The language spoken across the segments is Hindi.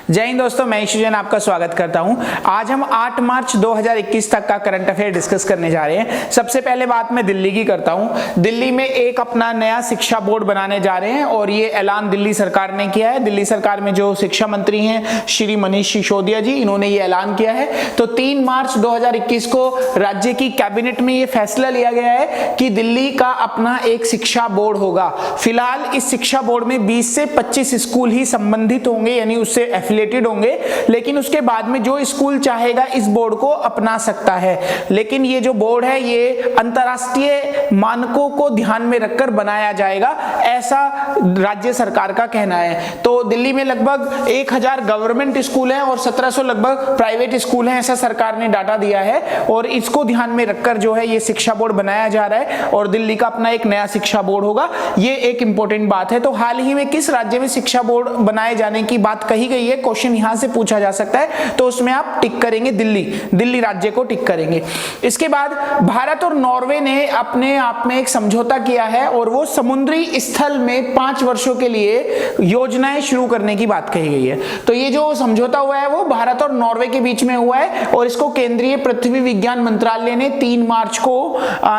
जय हिंद दोस्तों, मैं ईशु जैन आपका स्वागत करता हूं। आज हम 8 मार्च 2021 तक का करंट अफेयर डिस्कस करने जा रहे हैं। सबसे पहले बात मैं दिल्ली की करता हूं। दिल्ली में एक अपना नया शिक्षा बोर्ड बनाने जा रहे हैं और ये ऐलान दिल्ली सरकार ने किया है। दिल्ली सरकार में जो शिक्षा मंत्री हैं श्री मनीष सिसोदिया जी, इन्होंने ये ऐलान किया है। तो 3 मार्च 2021 को राज्य की कैबिनेट में ये फैसला लिया गया है कि दिल्ली का अपना एक शिक्षा बोर्ड होगा। फिलहाल इस शिक्षा बोर्ड में 20 से 25 स्कूल ही संबंधित होंगे, यानी उससे एफिलिएटेड होंगे, लेकिन उसके बाद में जो स्कूल चाहेगा इस बोर्ड को अपना सकता है। लेकिन ये जो बोर्ड है ये अंतरराष्ट्रीय मानकों को ध्यान में रखकर बनाया जाएगा, ऐसा राज्य सरकार का कहना है। तो दिल्ली में लगभग 1000 गवर्नमेंट स्कूल हैं और 1700 लगभग प्राइवेट स्कूल हैं, ऐसा सरकार ने डाटा दिया है। और इसको ध्यान में रखकर जो है ये शिक्षा बोर्ड बनाया जा रहा है और दिल्ली का अपना एक नया शिक्षा बोर्ड होगा। ये एक इंपॉर्टेंट बात है। तो हाल ही में किस राज्य में शिक्षा बोर्ड बनाए जाने की बात कही गई है, क्वेश्चन यहां से पूछा जा सकता है, तो उसमें आप टिक करेंगे दिल्ली राज्य को टिक करेंगे। इसके बाद भारत और नॉर्वे ने अपने आप में एक समझौता किया है और वो समुद्री स्थल में 5 वर्षों के लिए योजनाएं शुरू करने की बात कही गई है। तो ये जो समझौता हुआ है वो भारत और नॉर्वे के बीच में हुआ है और इसको केंद्रीय पृथ्वी विज्ञान मंत्रालय ने 3 मार्च को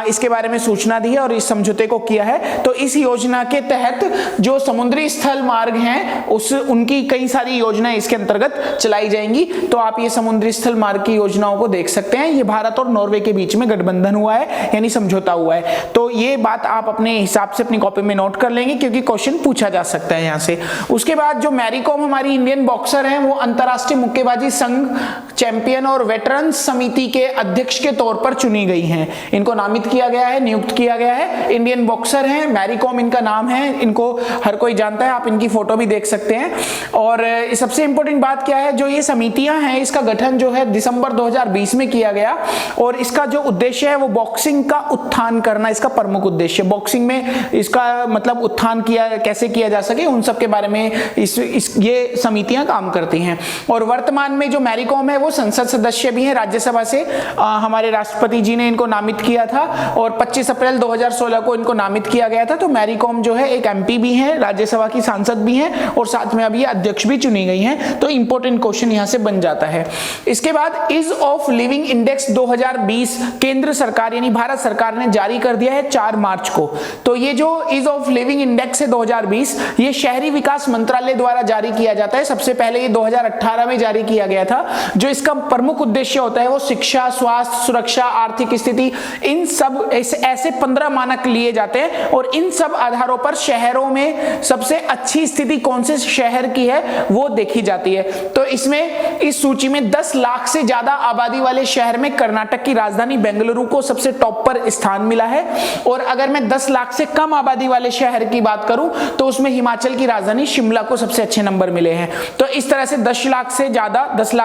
इसके बारे में सूचना दी है और इस समझौते को किया है। तो इस योजना के तहत जो समुद्री स्थल मार्ग हैं उनकी कई सारी योजनाएं इसके अंतर्गत चलाई जाएंगी। तो आप ये समुद्री स्थल मार्ग की योजनाओं को देख सकते हैं। ये भारत और नॉर्वे के बीच में गठबंधन हुआ है, यानी समझौता हुआ है। तो ये बात आप अपने हिसाब से अपनी कॉपी में नोट कर लेंगे क्योंकि क्वेश्चन पूछा जा सकता है यहां से। उसके बाद जो मैरी कॉम हमारी इंडियन बॉक्सर हैं, वो अंतरराष्ट्रीय मुक्केबाजी संघ चैंपियन और वेटरन समिति के अध्यक्ष के तौर पर चुनी गई हैं। इनको नामित किया गया है, नियुक्त किया गया है। इंडियन बॉक्सर हैं, मैरी कॉम इनका नाम है, इनको हर कोई जानता है, आप इनकी फोटो भी देख सकते हैं। और सबसे इंपॉर्टेंट बात क्या है, जो ये समितियां हैं इसका गठन जो है दिसंबर 2020 में किया गया और इसका जो उद्देश्य है वो बॉक्सिंग का उत्थान करना, इसका प्रमुख उद्देश्य। बॉक्सिंग में इसका मतलब उत्थान कैसे किया जा सके उन सब के बारे में ये समितियां काम करती हैं। और वर्तमान में जो मैरी कॉम है वो संसद सदस्य भी हैं, राज्यसभा से हमारे राष्ट्रपति जी ने इनको नामित किया था और 25 अप्रैल 2016 को इनको नामित किया गया था। तो मैरी कॉम जो है एक एमपी भी है, राज्यसभा की सांसद भी हैं और साथ में अभी अध्यक्ष भी चुनी गई हैं। तो इंपॉर्टेंट क्वेश्चन यहां से बन जाता है। इसके बाद ईज ऑफ लिविंग इंडेक्स 2020 केंद्र सरकार यानी भारत सरकार ने जारी कर दिया है 4 मार्च को। तो ये जो ईज ऑफ लिविंग इंडेक्स है 2020, ये शहरी विकास मंत्रालय द्वारा जारी किया जाता है। सबसे पहले ये 2018 में जारी किया गया था। जो इसका प्रमुख उद्देश्य होता है वो शिक्षा, स्वास्थ्य, सुरक्षा, आर्थिक स्थिति, इन सब ऐसे 15 मानक लिए जाते हैं और इन सब आधारों पर शहरों में सबसे अच्छी स्थिति कौन से शहर की है वो देखी जाती है। तो इसमें इस सूची में 10 लाख से ज्यादा आबादी वाले शहर में कर्नाटक की राजधानी बेंगलुरु को सबसे टॉप पर स्थान मिला है। और अगर मैं 10 लाख से कम आबादी वाले शहर की बात करूं तो उसमें हिमाचल की राजधानी शिमला को सबसे अच्छे नंबर मिले हैं। तो इस तरह से 10 लाख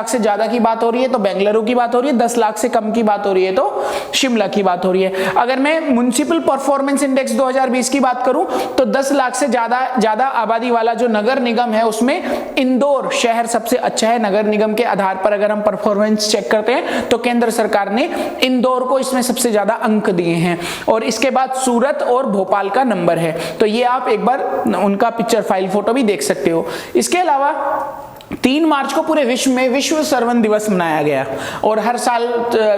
से ज्यादा की बात हो रही है तो बेंगलुरु की बात हो रही है, 10 लाख से कम की बात हो रही है तो शिमला की बात हो रही है। अगर मैं म्युनिसिपल परफॉर्मेंस इंडेक्स 2020 की बात करूं तो 10 लाख से ज्यादा आबादी वाला जो नगर निगम है उसमें इंदौर शहर सबसे अच्छा है। नगर निगम के आधार पर अगर हम परफॉर्मेंस चेक करते हैं तो केंद्र सरकार ने इंदौर को इसमें सबसे ज्यादा अंक दिए हैं। और इसके बाद सूरत और भोपाल का नंबर है। तो ये आप एक बार उनका पिक्चर फाइल फोटो भी देख सकते हो। इसके अलावा 3 मार्च को पूरे विश्व में विश्व सर्वन दिवस मनाया गया और हर साल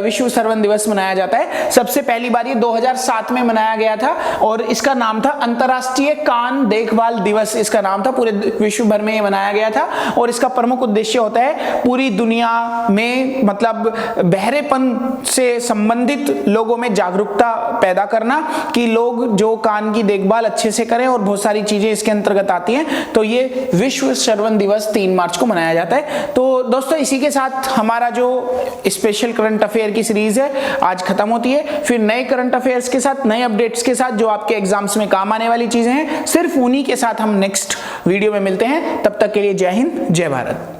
विश्व सर्वन दिवस मनाया जाता है। सबसे पहली बार ये 2007 में मनाया गया था और इसका नाम था अंतर्राष्ट्रीय कान देखभाल दिवस। इसका नाम था, पूरे विश्व भर में ये मनाया गया था और इसका प्रमुख उद्देश्य होता है पूरी दुनिया में मतलब बहरेपन से संबंधित लोगों में जागरूकता पैदा करना कि लोग जो कान की देखभाल अच्छे से करें और बहुत सारी चीजें इसके अंतर्गत आती हैं। तो ये विश्व सर्वन दिवस 3 मार्च को मनाया जाता है। तो दोस्तों इसी के साथ हमारा जो स्पेशल करंट अफेयर की सीरीज है आज खत्म होती है। फिर नए करंट अफेयर्स के साथ, नए अपडेट्स के साथ जो आपके एग्जाम्स में काम आने वाली चीजें हैं, सिर्फ उन्हीं के साथ हम नेक्स्ट वीडियो में मिलते हैं। तब तक के लिए जय हिंद, जय भारत।